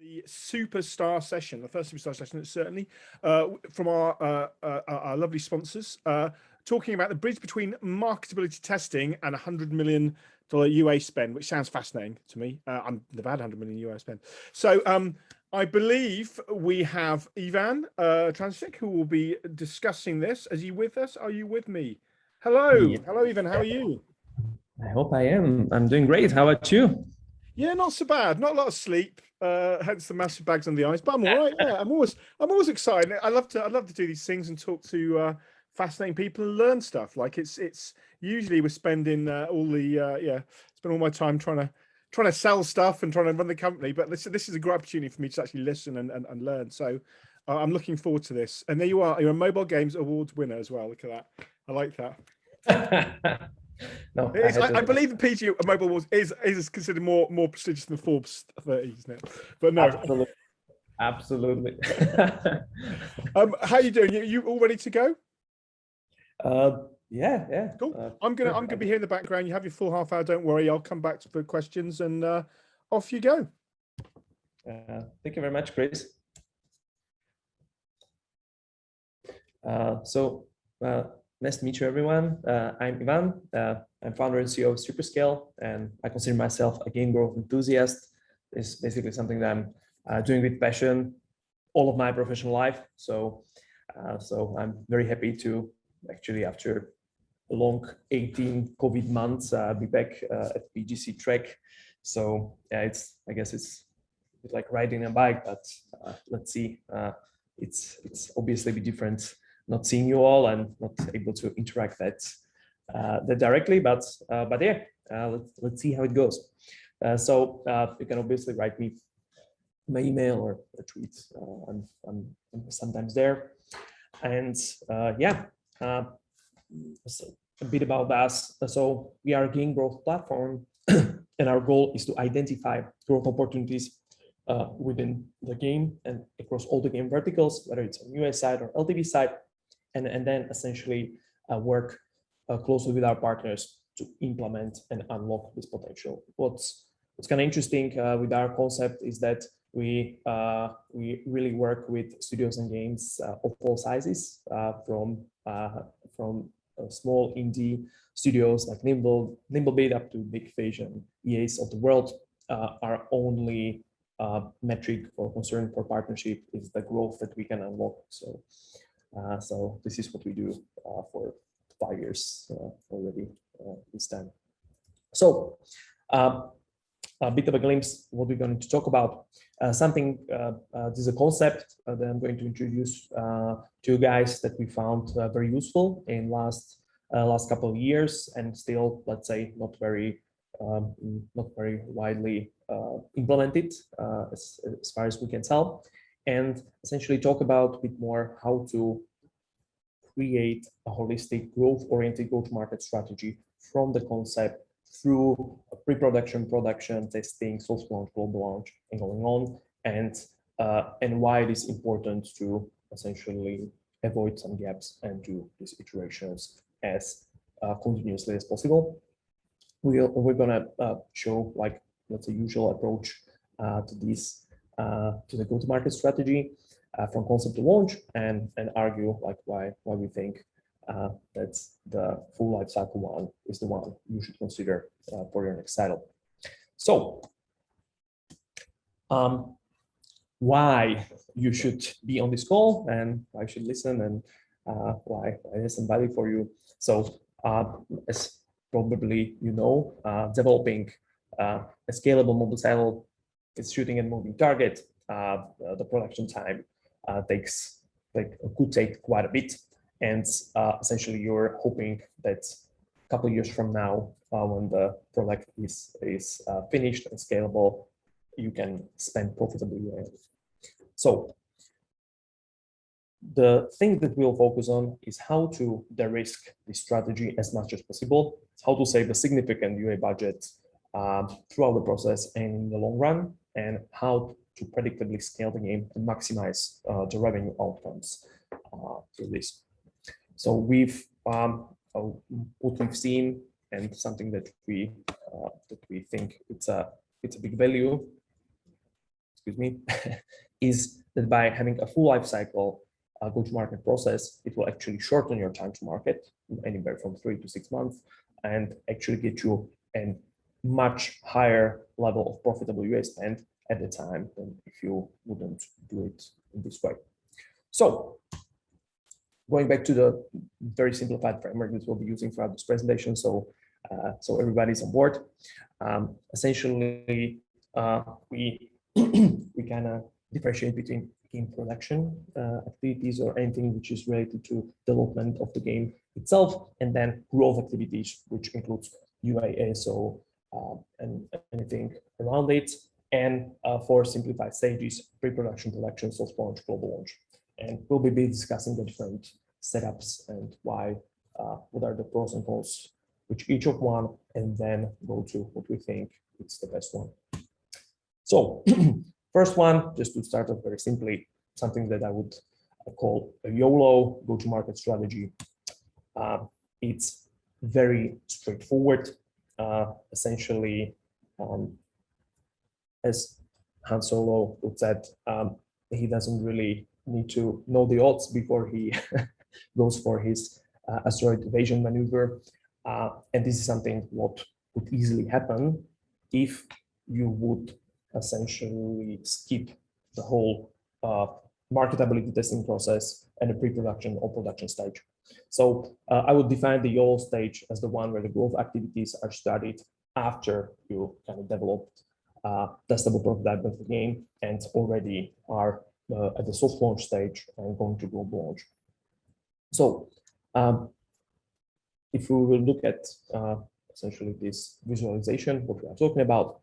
the superstar session, the first superstar session, certainly, from our lovely sponsors, talking about the bridge between marketability testing and $100 million UA spend, which sounds fascinating to me. I've never had $100 million UA spend. So I believe we have Ivan Trančík, who will be discussing this. Is he with us? Are you with me? Hello. Yeah. Hello, Ivan. How are you? I hope I am. I'm doing great. How about you? Yeah, not so bad. Not a lot of sleep, hence the massive bags on the eyes. But I'm all right. Yeah, I'm always excited. I love to do these things and talk to fascinating people and learn stuff. Like it's usually we're spending spend all my time trying to sell stuff and trying to run the company. But this is a great opportunity for me to actually listen and learn. So I'm looking forward to this. And there you are. You're a Mobile Games Awards winner as well. Look at that. I like that. No, I believe the PG Mobile Awards is considered more prestigious than the Forbes 30, isn't it? But no, absolutely. How are you doing? You all ready to go? Yeah. Cool. I'm gonna be here in the background. You have your full half hour. Don't worry. I'll come back for questions and off you go. Thank you very much, Chris. Nice to meet you, everyone. I'm Ivan. I'm founder and CEO of SuperScale, and I consider myself a game growth enthusiast. It's basically something that I'm doing with passion all of my professional life. So I'm very happy to actually, after a long 18 COVID months, be back at BGC track. So yeah, I guess it's like riding a bike, but let's see. It's obviously be different. Not seeing you all and not able to interact that directly, but yeah, let's see how it goes. So you can obviously write me my email or a tweet. I'm sometimes there, and so a bit about us. So we are a game growth platform, and our goal is to identify growth opportunities within the game and across all the game verticals, whether it's on UA side or LTV side. And then essentially work closely with our partners to implement and unlock this potential. What's kind of interesting with our concept is that we really work with studios and games of all sizes, from small indie studios like Nimblebit up to big fish and EAs of the world. Our only metric or concern for partnership is the growth that we can unlock. So this is what we do for 5 years already this time. So a bit of a glimpse what we're going to talk about. This is a concept that I'm going to introduce to you guys that we found very useful in last couple of years, and still, let's say, not very widely implemented as far as we can tell. And essentially talk about a bit more how to create a holistic growth-oriented go-to-market strategy from the concept through pre-production, production, testing, soft launch, global launch, and going on, and why it is important to essentially avoid some gaps and do these iterations as continuously as possible. We're gonna show, like, what's the usual approach to this. To the go-to-market strategy from concept to launch, and argue like why we think that's the full lifecycle one is the one you should consider for your next title. So why you should be on this call and why you should listen, and why there's some value for you. So as probably you know, developing a scalable mobile title, it's shooting and moving target. The production time could take quite a bit, and essentially you're hoping that a couple of years from now, when the product is finished and scalable, you can spend profitably. So the thing that we'll focus on is how to de-risk the strategy as much as possible, how to save a significant UA budget throughout the process and in the long run, and how to predictably scale the game and maximize the revenue outcomes through this. So what we've seen, and something that we think it's a big value, excuse me, is that by having a full life cycle go-to-market process, it will actually shorten your time to market, anywhere from 3 to 6 months, and actually get you a much higher level of profitable UA spend at the time than if you wouldn't do it in this way. So going back to the very simplified framework that we'll be using throughout this presentation, so everybody's on board. Essentially, we kind of differentiate between game production activities or anything which is related to development of the game itself, and then growth activities, which includes UA, ASO, and anything around it. And for simplified stages, pre-production, production, soft launch, global launch. And we'll be discussing the different setups and why, what are the pros and cons with each of one, and then go to what we think is the best one. So first one, just to start off very simply, something that I would call a YOLO go-to-market strategy. It's very straightforward. Essentially, as Han Solo would said, he doesn't really need to know the odds before he goes for his asteroid evasion maneuver. And this is something what would easily happen if you would essentially skip the whole marketability testing process and the pre-production or production stage. So I would define the YOLO stage as the one where the growth activities are studied after you kind of developed testable prototype of the game and already are at the soft launch stage and going to global launch. So if we will look at essentially this visualization, what we are talking about,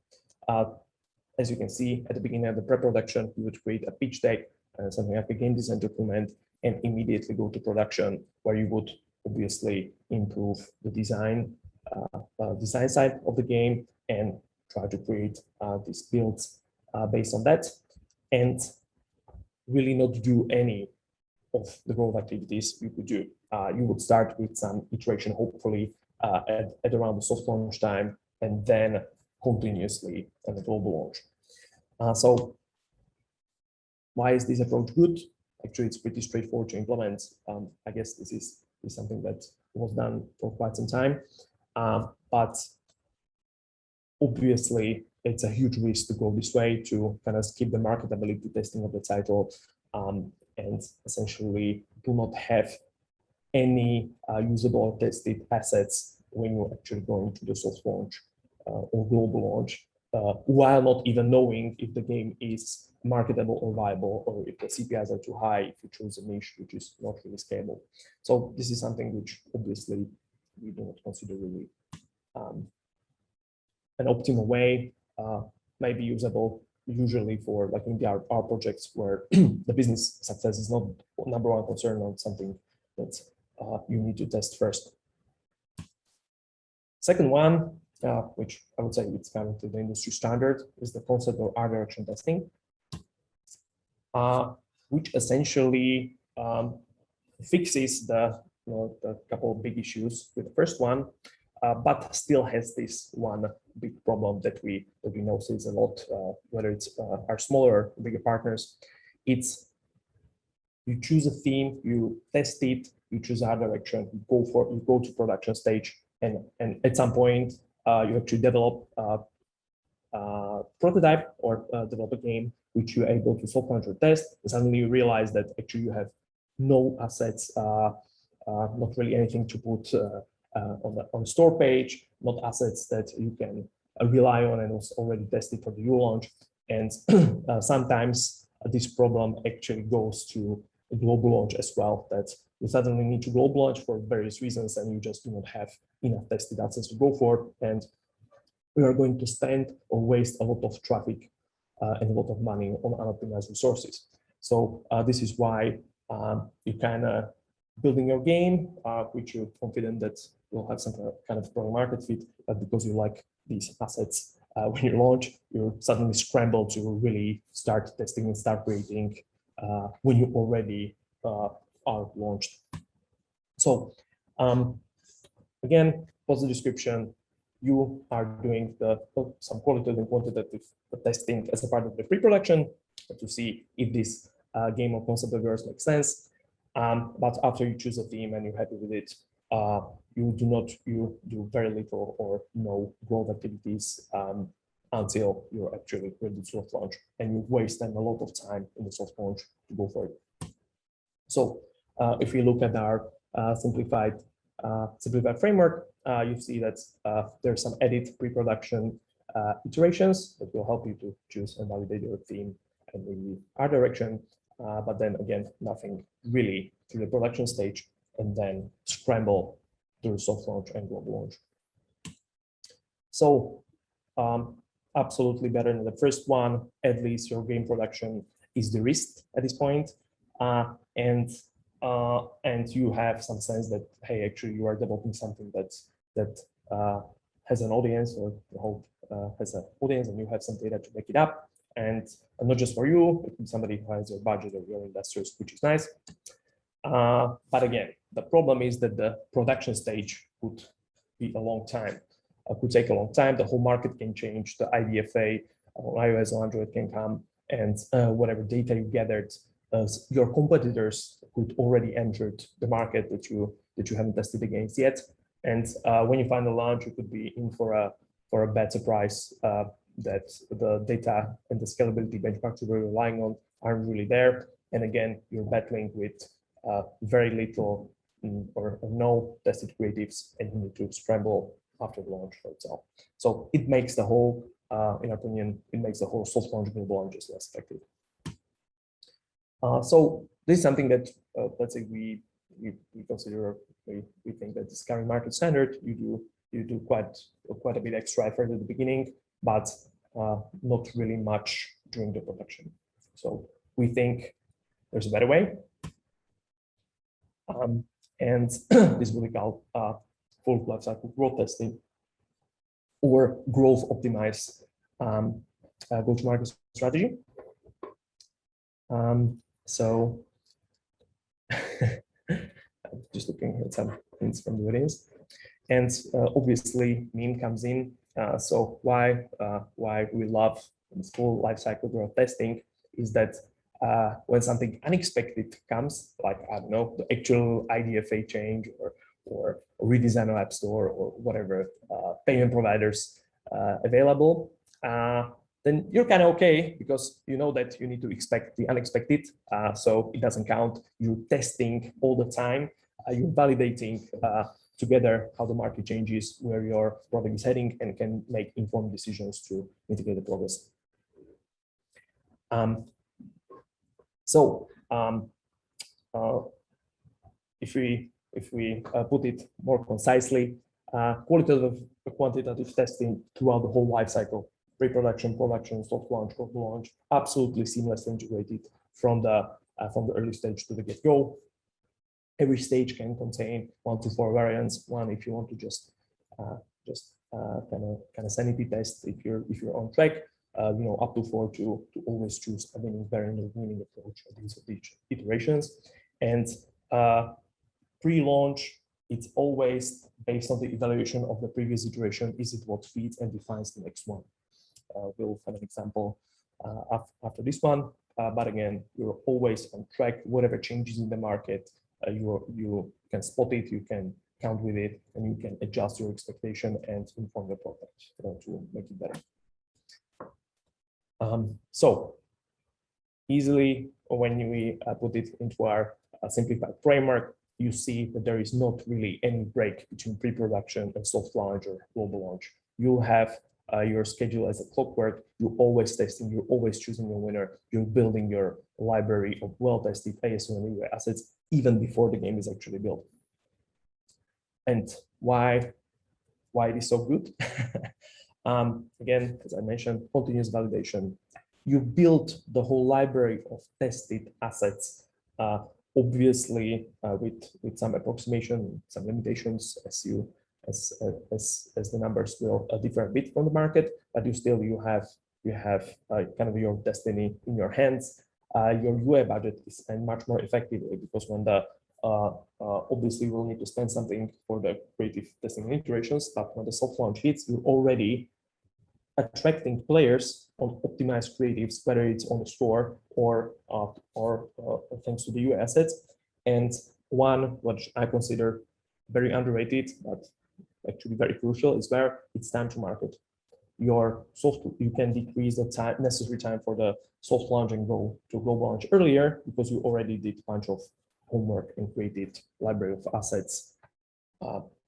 as you can see at the beginning of the pre-production, you would create a pitch deck, something like a game design document, and immediately go to production, where you would obviously improve the design side of the game and try to create these builds based on that, and really not do any of the growth activities you could do. You would start with some iteration, hopefully at around the soft launch time, and then continuously at the global launch. So why is this approach good? Actually, it's pretty straightforward to implement. I guess this is something that was done for quite some time, but obviously it's a huge risk to go this way, to kind of skip the marketability testing of the title, and essentially do not have any usable or tested assets when you're actually going to the soft launch or global launch, while not even knowing if the game is marketable or viable, or if the CPIs are too high, if you choose a niche which is not really scalable. So this is something which obviously we do not consider really an optimal way. May be usable usually for like in our projects where the business success is not number one concern, on something that you need to test first. Second one, which I would say it's kind of the industry standard, is the concept of art direction testing, which essentially fixes the couple of big issues with the first one, but still has this one big problem that we notice a lot, whether it's our smaller or bigger partners. It's you choose a theme, you test it, you choose art direction, you go to production stage, and at some point you actually develop a prototype or develop a game which you're able to soft launch or test. And suddenly you realize that actually you have no assets, not really anything to put on the store page, not assets that you can rely on and was already tested for the U launch. And sometimes this problem actually goes to a global launch as well, that you suddenly need to global launch for various reasons and you just do not have enough tested assets to go for. And we are going to spend or waste a lot of traffic and a lot of money on unoptimized resources. So this is why you kind of building your game, which you're confident that you'll have some kind of product market fit, but because you like these assets when you launch, you suddenly scramble to really start testing and start creating when you already are launched. So again, pause the description, you are doing some qualitative and quantitative testing as a part of the pre-production to see if this game or concept of yours makes sense. But after you choose a theme and you're happy with it, you do very little or no growth activities until you're actually ready to soft launch, and you waste then a lot of time in the soft launch to go for it. So if we look at our simplified framework, you see that there's some edit pre-production iterations that will help you to choose and validate your theme and in the art direction. But then again, nothing really to the production stage, and then scramble to soft launch and global launch. So absolutely better than the first one. At least your game production is de-risked at this point, and you have some sense that, hey, actually you are developing something that has an audience, or the whole has an audience, and you have some data to back it up. And not just for you, but somebody who has your budget or your investors, which is nice. But again, the problem is that the production stage could be a long time. Could take a long time. The whole market can change. The IDFA on iOS or Android can come, and whatever data you gathered, your competitors could already entered the market that you haven't tested against yet. And when you find a launch, you could be in for a bad surprise. That the data and the scalability benchmarks you were relying on aren't really there. And again, you're battling with very little or no tested creatives, and you need to scramble after the launch for itself. So it makes the whole, in our opinion, it makes the whole soft launch global launch just less effective. So this is something that, let's say we consider, we think that this current market standard, you do quite a bit extra effort at the beginning, but not really much during the production. So we think there's a better way. And this is what we call full lifecycle growth testing, or growth optimized go-to-market strategy. So just looking at some hints from the audience, and obviously meme comes in. So why we love this full lifecycle growth testing is that when something unexpected comes, like, I don't know, the actual IDFA change or redesign of App Store or whatever payment providers available, then you're kind of okay, because you know that you need to expect the unexpected. So it doesn't count. You're testing all the time. You're validating together how the market changes, where your product is heading, and can make informed decisions to mitigate the progress. If we put it more concisely, qualitative quantitative testing throughout the whole life cycle, pre-production, production, soft launch, global launch, absolutely seamlessly integrated from the early stage to the get-go. Every stage can contain 1 to 4 variants. One, if you want to just kind of sanity test if you're on track. Up to 4 to always choose a winning variant or winning approach at each iterations. And pre-launch, it's always based on the evaluation of the previous iteration. Is it what feeds and defines the next one? We'll have an example after this one. But again, you're always on track. Whatever changes in the market, you can spot it, you can count with it, and you can adjust your expectation and inform the product to make it better. So easily, when we put it into our simplified framework, you see that there is not really any break between pre-production and soft launch or global launch. You have your schedule as a clockwork. You're always testing, you're always choosing your winner. You're building your library of well-tested ASO and UA assets even before the game is actually built. And why it is so good? Again, as I mentioned, continuous validation. You build the whole library of tested assets, obviously with some approximation, some limitations, as the numbers will differ a bit from the market, but you have kind of your destiny in your hands. Your UA budget is spent much more effectively, because when the obviously we'll need to spend something for the creative testing and iterations, but when the soft launch hits, you're already attracting players on optimized creatives, whether it's on the store or thanks to the UI assets. And one, which I consider very underrated, but actually very crucial, is where it's time to market. You can decrease the necessary time for the soft launch and go to global launch earlier because you already did a bunch of homework and created library of assets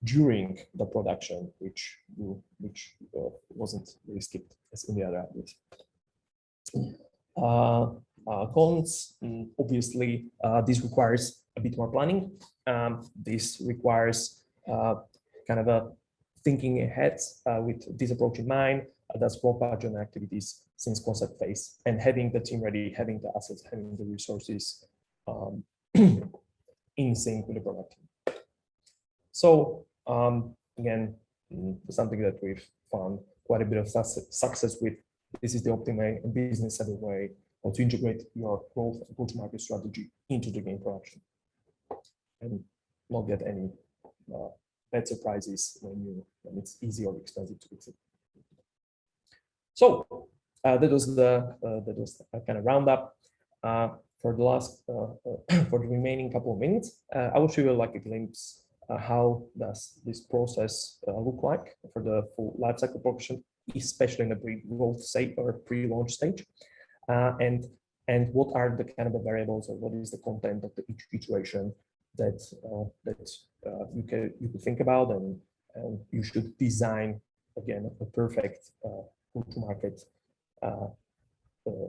during the production, which wasn't really skipped as in the other areas. Cons, obviously, this requires a bit more planning. This requires kind of a thinking ahead with this approach in mind. That's broad budget activities since concept phase, and having the team ready, having the assets, having the resources in sync with the product. So again, something that we've found quite a bit of success with. This is the optimal and business savvy way how to integrate your growth and go-to-market strategy into the game production, and not get any bad surprises when it's easy or expensive to fix it. So that was a kind of roundup. For the last for the remaining couple of minutes, I will show you like a glimpse how does this process look like for the full lifecycle production, especially in the pre-growth stage or pre-launch stage, and what are the kind of the variables, or what is the content of the each iteration that you could think about, and you should design again a perfect go-to-market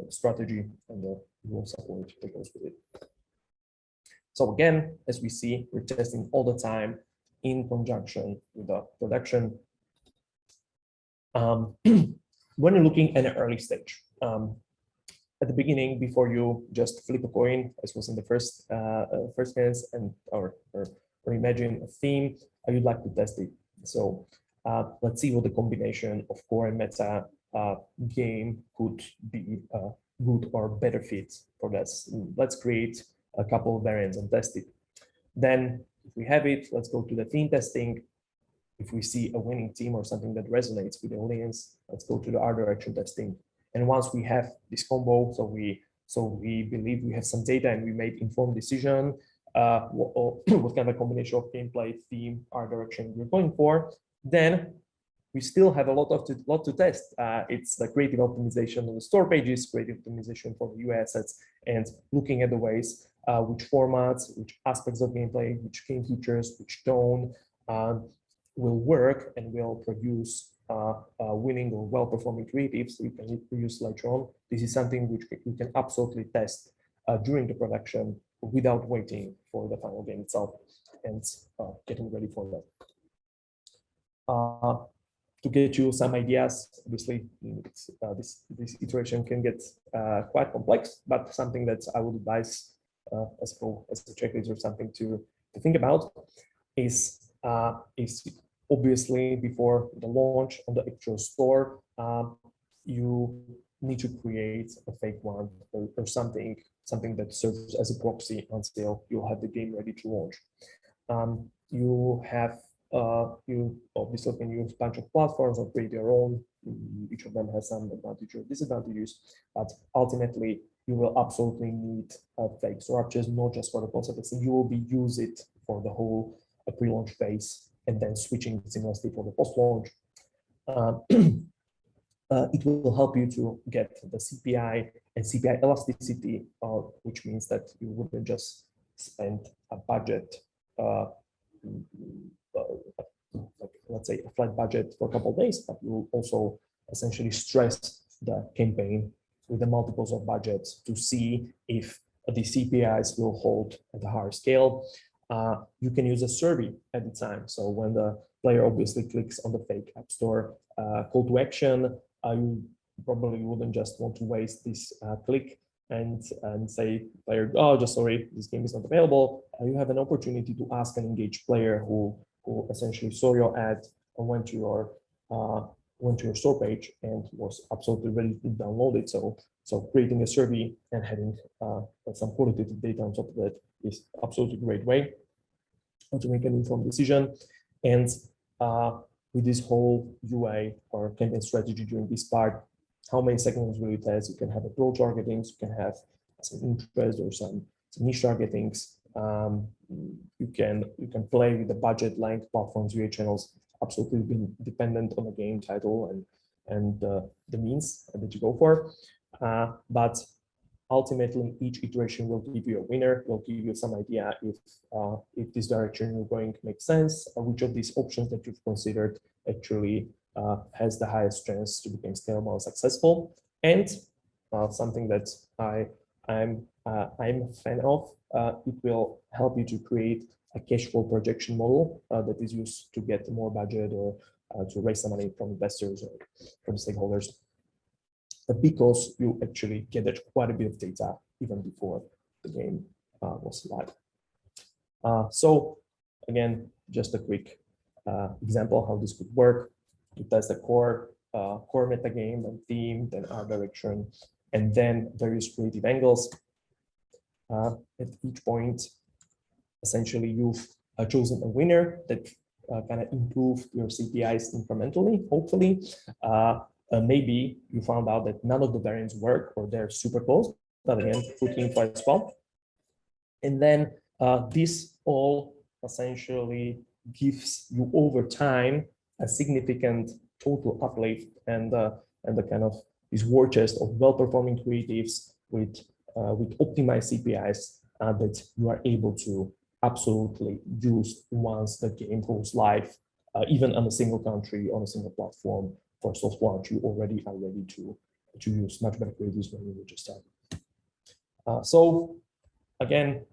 strategy and the rule support that goes with it. So again, as we see, we're testing all the time in conjunction with the production. When you're looking at an early stage, at the beginning, before you just flip a coin, as was in the first minutes, and or imagine a theme, you'd like to test it. So let's see what the combination of core and meta game could be a good or better fit for this. Let's create a couple of variants and test it. Then if we have it, let's go to the theme testing. If we see a winning team or something that resonates with the audience, let's go to the art direction testing. And once we have this combo, so we believe we have some data and we made informed decision, what kind of combination of gameplay, theme, art direction we're going for, then we still have a lot to test. It's the creative optimization of the store pages, creative optimization for the UI assets, and looking at the ways, which formats, which aspects of gameplay, which game features, which tone will work and will produce winning or well-performing creatives so you can use later on. This is something which you can absolutely test during the production without waiting for the final game itself and getting ready for that. To get you some ideas, obviously, this iteration can get quite complex, but something that I would advise as a checklist or something to think about is obviously before the launch on the actual store, you need to create a fake one or something that serves as a proxy until you have the game ready to launch. You obviously can use a bunch of platforms or create your own. Each of them has some advantages or disadvantages, but ultimately you will absolutely need fake structures, not just for the concept. You will use it for the whole pre-launch phase and then switching seamlessly for the post-launch. It will help you to get the CPI and CPI elasticity, which means that you wouldn't just spend a budget, let's say a flat budget for a couple of days, but you will also essentially stress the campaign with the multiples of budgets to see if the CPIs will hold at a higher scale. You can use a survey at the time. So when the player obviously clicks on the fake app store call to action, you probably wouldn't just want to waste this click and say player, oh, just sorry, this game is not available. You have an opportunity to ask an engaged player who essentially saw your ad and went to your store page and was absolutely ready to download it. So creating a survey and having some qualitative data on top of that is absolutely great way to make an informed decision. And with this whole UA or campaign strategy during this part, how many segments will you test? You can have a broad targetings, you can have some interest or some niche targetings. You can play with the budget, length, platforms, UA channels, absolutely been dependent on the game title and the means that you go for. But ultimately, each iteration will give you a winner, will give you some idea if this direction you're going makes sense, which of these options that you've considered actually has the highest chance to become scalable and successful. And something that I'm a fan of, it will help you to create a cash flow projection model that is used to get more budget or to raise some money from investors or from stakeholders, because you actually gathered quite a bit of data even before the game was live. So again, just a quick example how this could work. You test the core meta game and theme, then art direction, and then various creative angles. At each point, essentially, you've chosen a winner that kind of improved your CPIs incrementally, hopefully. Maybe you found out that none of the variants work or they're super close, but again, put info as well. And then this all essentially gives you over time a significant total uplift and the kind of this war chest of well-performing creatives with optimized CPIs that you are able to absolutely use once the game goes live, even on a single country, on a single platform. For soft launch, you already are ready to use much better creatives when you just start. So again,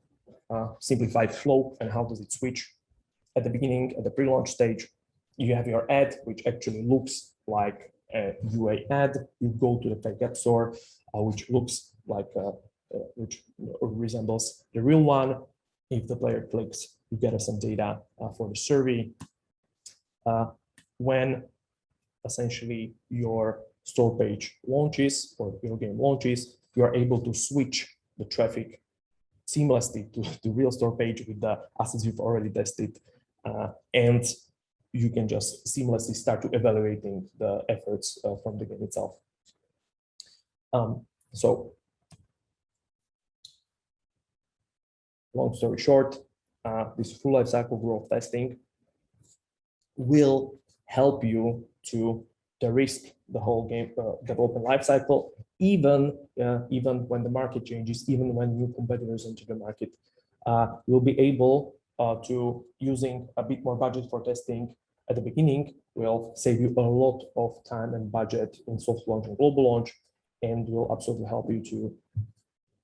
simplified flow and how does it switch? At the beginning, at the pre-launch stage, you have your ad, which actually looks like a UA ad. You go to the fake app store, which looks like which resembles the real one. If the player clicks, you get some data for the survey. When essentially your store page launches or your game launches, you are able to switch the traffic seamlessly to the real store page with the assets you've already tested, and you can just seamlessly start to evaluating the efforts from the game itself. So long story short, this full lifecycle growth testing will help you to de-risk the whole game development lifecycle, even when the market changes, even when new competitors enter the market. You'll be able to, using a bit more budget for testing at the beginning, will save you a lot of time and budget in soft launch and global launch, and will absolutely help you to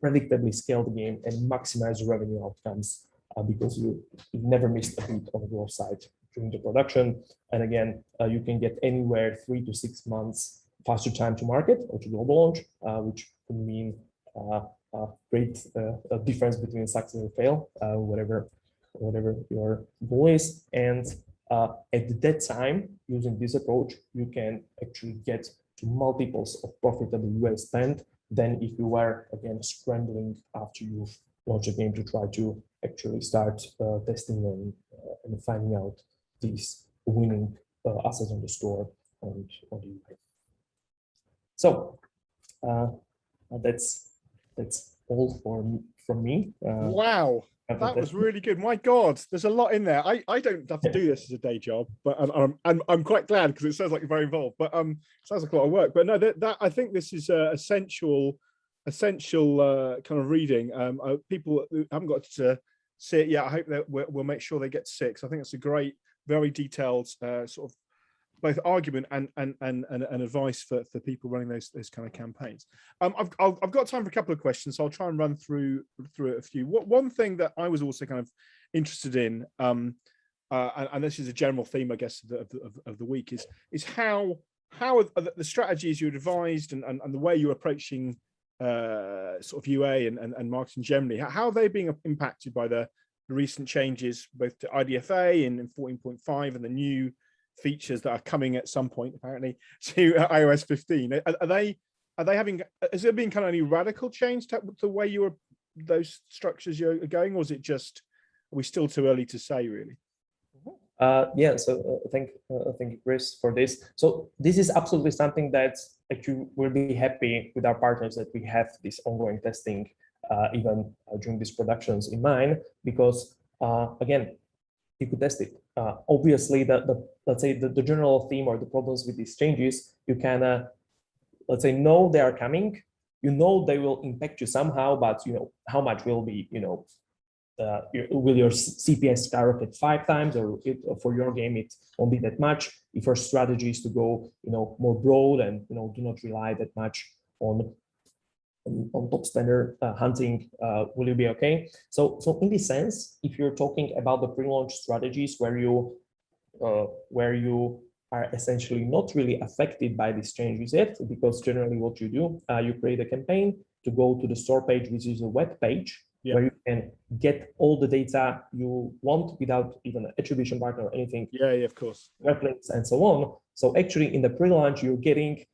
predictably scale the game and maximize revenue outcomes because you never missed a beat on the growth side during the production. And again, you can get anywhere 3 to 6 months faster time to market or to global launch, which can mean great difference between success and fail, whatever your goal is. And at that time, using this approach, you can actually get to multiples of profitable UA spend than if you were, again, scrambling after you've launched a game to try to actually start testing and finding out these winning assets on the store and on the UA. So that's all from me. Wow. That was really good. My God, there's a lot in there. I don't have to do this as a day job, but I'm quite glad because it sounds like you're very involved. But sounds like a lot of work. But no, that I think this is essential kind of reading. People who haven't got to see it yet, I hope that we'll make sure they get to see it. I think it's a great, very detailed sort of both argument and advice for people running those kind of campaigns. I've got time for a couple of questions, so I'll try and run through a few. One thing that I was also kind of interested in, and this is a general theme, I guess, of the week, is how are the strategies you advised and the way you're approaching sort of UA and marketing generally, how are they being impacted by the recent changes, both to IDFA in 14.5 and the new features that are coming at some point apparently to iOS 15? Are they having, has there been kind of any radical change to the way you those structures you're going, or is it just, are we still too early to say, really? Yeah, so thank you, Chris, for this. So this is absolutely something that actually we'll be happy with our partners that we have this ongoing testing even during these productions in mind, because again, you could test it. Obviously, let's say the general theme or the problems with these changes, you can let's say know they are coming. You know they will impact you somehow, but you know how much will be, you know, will your CPS skyrocket 5 times, or for your game it won't be that much. If your strategy is to go, you know, more broad and, you know, do not rely that much on top spender hunting, will you be okay? So in this sense, if you're talking about the pre-launch strategies where you are essentially not really affected by these changes yet, because generally what you do, you create a campaign to go to the store page, which is a web page, where you can get all the data you want without even an attribution partner or anything. Yeah, of course. Web links and so on. So actually in the pre-launch, you're getting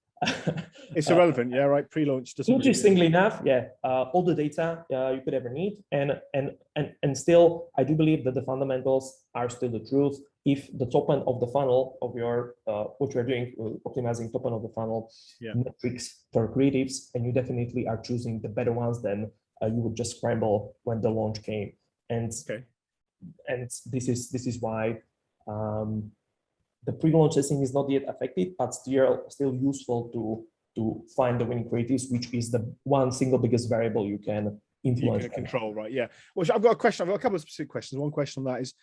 it's irrelevant, yeah, right? Pre-launch doesn't. Interestingly enough, yeah, all the data you could ever need, and still, I do believe that the fundamentals are still the truth. If the top end of the funnel of your what you're doing, optimizing top end of the funnel metrics for creatives, and you definitely are choosing the better ones, then you would just scramble when the launch came. And this is why the pre-launch testing is not yet affected, but still useful to find the winning creatives, which is the one single biggest variable you can influence. You can control, right? Yeah. Well, I've got a question. I've got a couple of specific questions. One question on that is,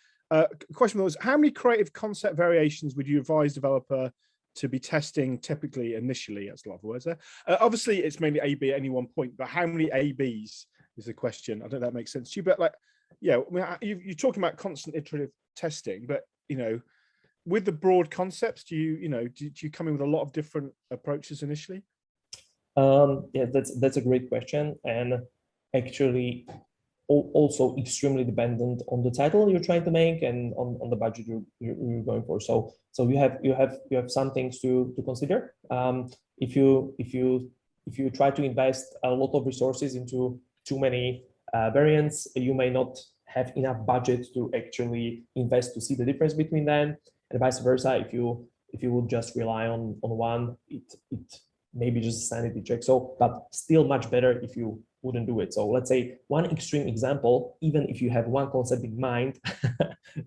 question was, how many creative concept variations would you advise developer to be testing typically initially? That's a lot of words there. Obviously, it's mainly A/B at any one point, but how many A/Bs is the question? I don't know if that makes sense to you, but like, yeah, I mean, you're talking about constant iterative testing, but you know, with the broad concepts, do you come in with a lot of different approaches initially? Yeah, that's a great question, and actually also extremely dependent on the title you're trying to make and on the budget you're going for. So you have some things to consider. If you try to invest a lot of resources into too many variants, you may not have enough budget to actually invest to see the difference between them, and vice versa. If you would just rely on one, it may be just a sanity check. So, but still much better if you wouldn't do it. So let's say one extreme example, even if you have one concept in mind,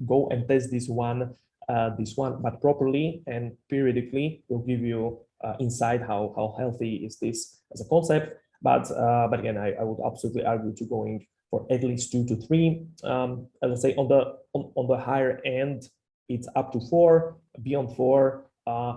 go and test this one, but properly and periodically will give you insight how healthy is this as a concept. But again, I would absolutely argue to going for at least 2 to 3. Let's say on the higher end, it's up to 4. Beyond 4,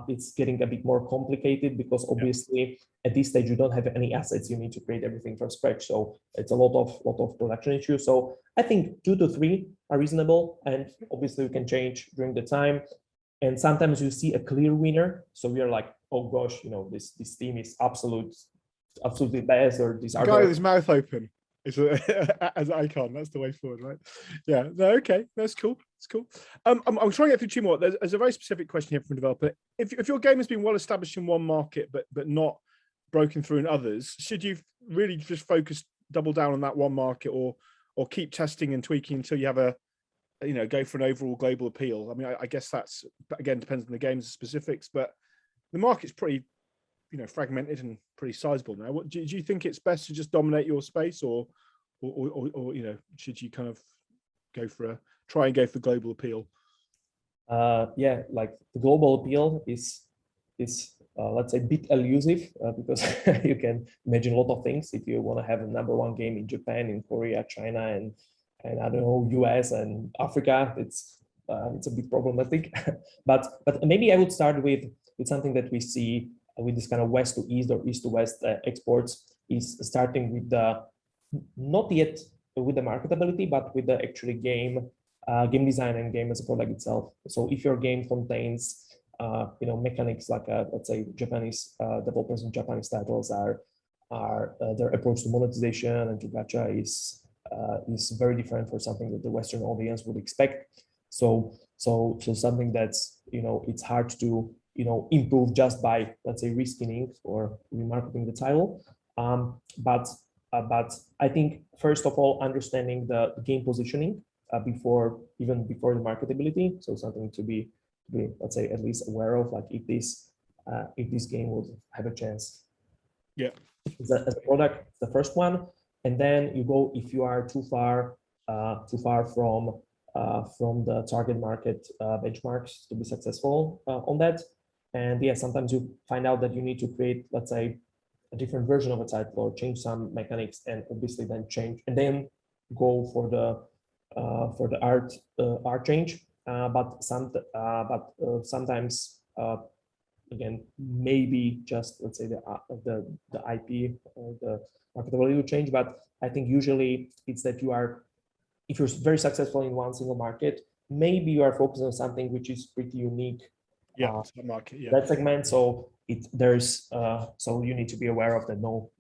it's getting a bit more complicated, because obviously at this stage you don't have any assets. You need to create everything from scratch. So it's a lot of production issues. So I think 2 to 3 are reasonable, and obviously you can change during the time. And sometimes you see a clear winner. So we are like, oh gosh, you know, this team is absolutely best, or these are guy with his mouth open is as an icon. That's the way forward, right? Yeah. No, okay, that's cool. It's cool. I'm trying to get through 2 more. There's a very specific question here from a developer. If your game has been well established in one market but not broken through in others, should you really just double down on that one market, or keep testing and tweaking until you have go for an overall global appeal? I mean, I guess that's, again, depends on the game's specifics, but the market's pretty fragmented and pretty sizable now. What do you think? It's best to just dominate your space, or should you kind of try and go for global appeal? Yeah, like the global appeal is let's say a bit elusive, because you can imagine a lot of things. If you want to have a #1 game in Japan, in Korea, China, and I don't know, US and Africa, it's a bit problematic. but maybe I would start with something that we see with this kind of west to east or east to west exports, is starting with not yet with the marketability, but with the actually game design and game as a product itself. So if your game contains mechanics like let's say Japanese developers and Japanese titles are their approach to monetization and to gacha is very different for something that the Western audience would expect. So something that's it's hard to improve just by, let's say, reskinning or remarketing the title. But But I think first of all, understanding the game positioning before the marketability. So something to be let's say at least aware of, like if this game would have a chance. Yeah. As a product, the first one, and then you go if you are too far from the target market benchmarks to be successful on that. And yeah, sometimes you find out that you need to create, let's say, a different version of a title or change some mechanics, and obviously then change and then go for the art change. But sometimes again, maybe just let's say the IP or the marketability will change. But I think usually it's that if you're very successful in one single market, maybe you are focused on something which is pretty unique. Yeah, market. Yeah, that segment. So so you need to be aware of that. No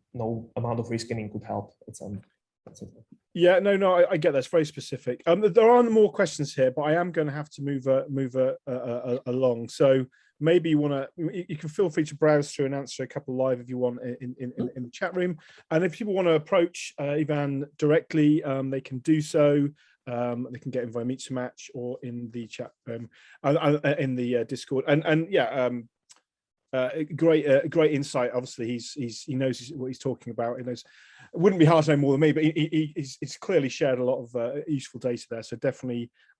amount of reskinning could help at some. Yeah, no, I get that. It's very specific. There are more questions here, but I am going to have to move along. So maybe you can feel free to browse through and answer a couple live if you want in the chat room. And if people want to approach Ivan directly, they can do so. They can get in via Meet to Match or in the chat room, in the Discord. And yeah, great insight. Obviously, he knows what he's talking about. He knows. It wouldn't be hard to know more than me, but he's clearly shared a lot of useful data there. So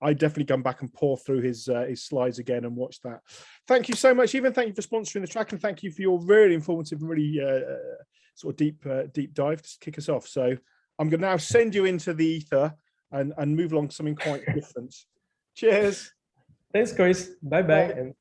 I definitely come back and pour through his slides again and watch that. Thank you so much, Ivan. Thank you for sponsoring the track, and thank you for your really informative and really sort of deep dive to kick us off. So I'm going to now send you into the ether and move along to something quite different. Cheers. Thanks, Chris. Bye. And